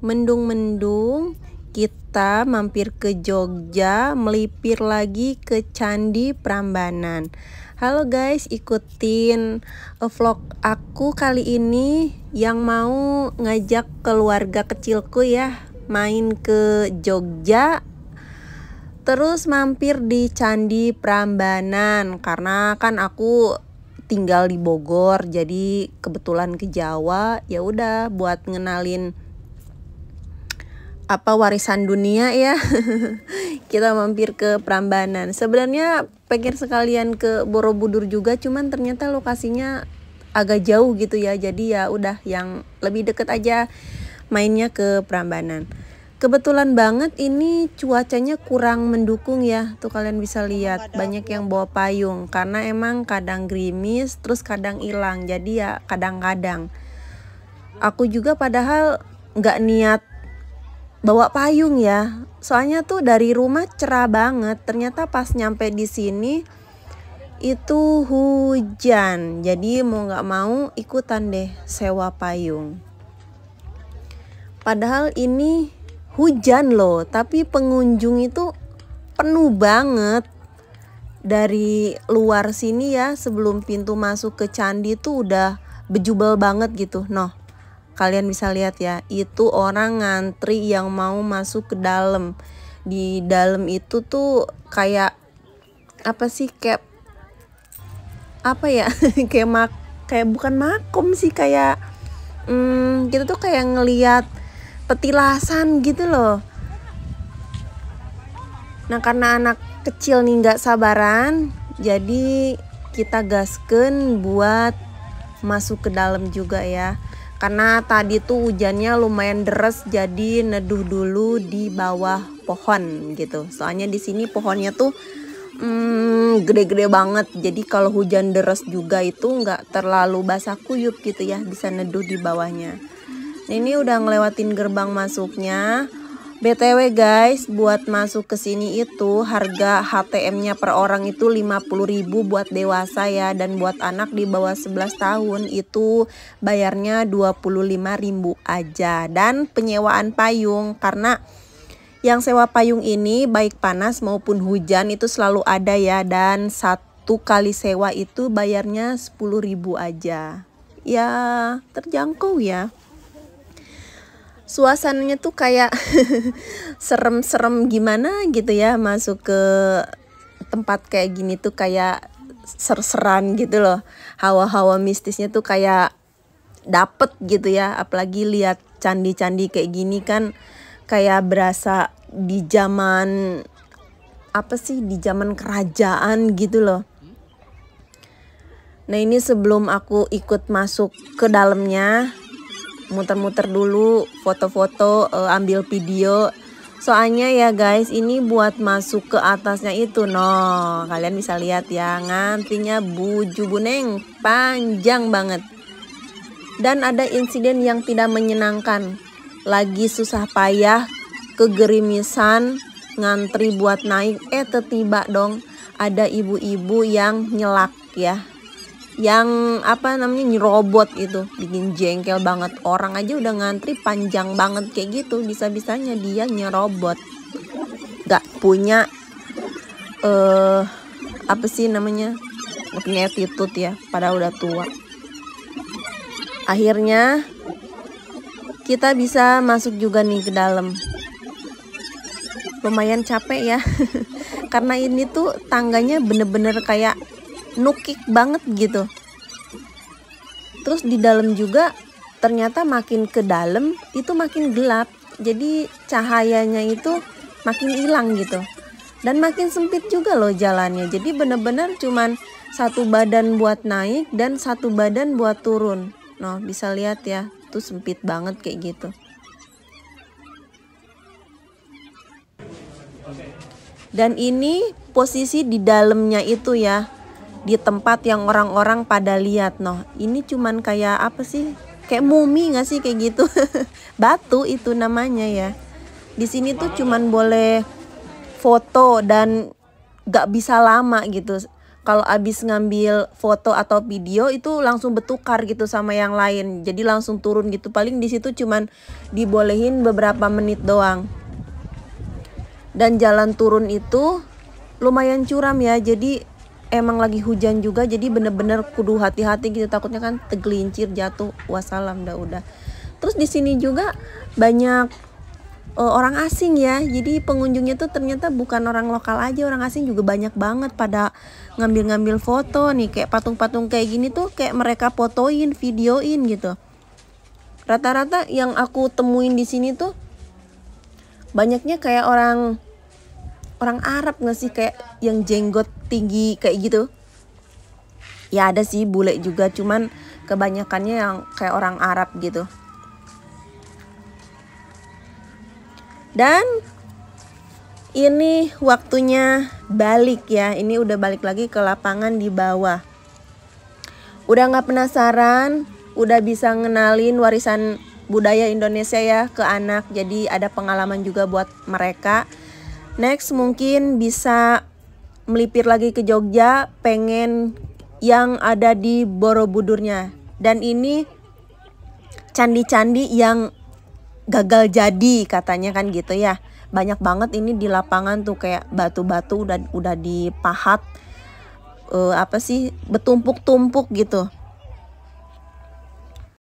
mendung-mendung, kita mampir ke Jogja, melipir lagi ke Candi Prambanan. Halo guys, ikutin vlog aku kali ini yang mau ngajak keluarga kecilku ya main ke Jogja, terus mampir di Candi Prambanan karena kan aku tinggal di Bogor, jadi kebetulan ke Jawa, ya udah buat ngenalin apa warisan dunia ya. Kita mampir ke Prambanan. Sebenarnya pengen sekalian ke Borobudur juga, cuman ternyata lokasinya agak jauh gitu ya. Jadi ya udah yang lebih deket aja mainnya ke Prambanan. Kebetulan banget ini cuacanya kurang mendukung ya. Tuh kalian bisa lihat banyak yang bawa payung karena emang kadang gerimis terus kadang hilang. Jadi ya kadang-kadang. Aku juga padahal nggak niat bawa payung ya. Soalnya tuh dari rumah cerah banget. Ternyata pas nyampe di sini itu hujan. Jadi mau nggak mau ikutan deh sewa payung. Padahal ini hujan loh, tapi pengunjung itu penuh banget. Dari luar sini ya, sebelum pintu masuk ke candi tuh udah bejubel banget gitu. Noh, kalian bisa lihat ya, itu orang ngantri yang mau masuk ke dalam. Di dalam itu tuh kayak apa sih, kayak apa ya? kayak bukan makom sih, kayak kita tuh kayak ngelihat petilasan gitu loh. Nah karena anak kecil nih nggak sabaran, jadi kita gasken buat masuk ke dalam juga ya. Karena tadi tuh hujannya lumayan deras, jadi neduh dulu di bawah pohon gitu. Soalnya di sini pohonnya tuh gede-gede banget. Jadi kalau hujan deras juga itu nggak terlalu basah kuyup gitu ya, bisa neduh di bawahnya. Ini udah ngelewatin gerbang masuknya. BTW guys, buat masuk ke sini itu harga HTM-nya per orang itu 50.000 buat dewasa ya, dan buat anak di bawah 11 tahun itu bayarnya 25.000 aja. Dan penyewaan payung, karena yang sewa payung ini baik panas maupun hujan itu selalu ada ya, dan satu kali sewa itu bayarnya 10.000 aja. Ya, terjangkau ya. Suasananya tuh kayak serem-serem gimana gitu ya, masuk ke tempat kayak gini tuh kayak ser-seran gitu loh. Hawa-hawa mistisnya tuh kayak dapet gitu ya, apalagi lihat candi-candi kayak gini kan kayak berasa di zaman apa sih, di zaman kerajaan gitu loh. Nah ini sebelum aku ikut masuk ke dalamnya, muter-muter dulu, foto-foto, ambil video. Soalnya ya guys, ini buat masuk ke atasnya itu, noh, kalian bisa lihat ya, ngantrinya buju buneng, panjang banget. Dan ada insiden yang tidak menyenangkan, lagi susah payah, kegerimisan, ngantri buat naik, tiba dong ada ibu-ibu yang nyelak ya, yang apa namanya, nyerobot itu, bikin jengkel banget. Orang aja udah ngantri panjang banget kayak gitu, bisa-bisanya dia nyerobot, gak punya apa sih namanya, gak punya attitude ya, padahal udah tua. Akhirnya kita bisa masuk juga nih ke dalam. Lumayan capek ya karena ini tuh tangganya bener-bener kayak nukik banget gitu. Terus di dalam juga ternyata makin ke dalam itu makin gelap, jadi cahayanya itu makin hilang gitu, dan makin sempit juga loh jalannya. Jadi bener-bener cuman satu badan buat naik dan satu badan buat turun. Noh, bisa lihat ya, tuh sempit banget kayak gitu. Dan ini posisi di dalamnya itu ya, di tempat yang orang-orang pada lihat. Noh, ini cuman kayak apa sih, kayak mumi nggak sih kayak gitu. Batu itu namanya ya. Di sini tuh cuman boleh foto dan nggak bisa lama gitu. kalau abis ngambil foto atau video itu langsung bertukar gitu sama yang lain. Jadi langsung turun gitu. Paling di situ cuman dibolehin beberapa menit doang. Dan jalan turun itu lumayan curam ya. Jadi emang lagi hujan juga. Jadi bener-bener kudu hati-hati gitu. Takutnya kan tegelincir jatuh. Wassalam dah udah. Terus di sini juga banyak orang asing ya. Jadi pengunjungnya tuh ternyata bukan orang lokal aja, orang asing juga banyak banget pada ngambil-ngambil foto nih. Kayak patung-patung kayak gini tuh kayak mereka fotoin, videoin gitu. Rata-rata yang aku temuin di sini tuh banyaknya kayak orang Arab nggak sih, kayak yang jenggot tinggi kayak gitu. Ya ada sih bule juga, cuman kebanyakannya yang kayak orang Arab gitu. Dan ini waktunya balik ya. Ini udah balik lagi ke lapangan di bawah. Udah nggak penasaran? Udah bisa ngenalin warisan budaya Indonesia ya ke anak. Jadi ada pengalaman juga buat mereka. Next mungkin bisa melipir lagi ke Jogja. Pengen yang ada di Borobudurnya. Dan ini candi-candi yang gagal jadi katanya kan gitu ya. Banyak banget ini di lapangan tuh, kayak batu-batu udah dipahat bertumpuk-tumpuk gitu.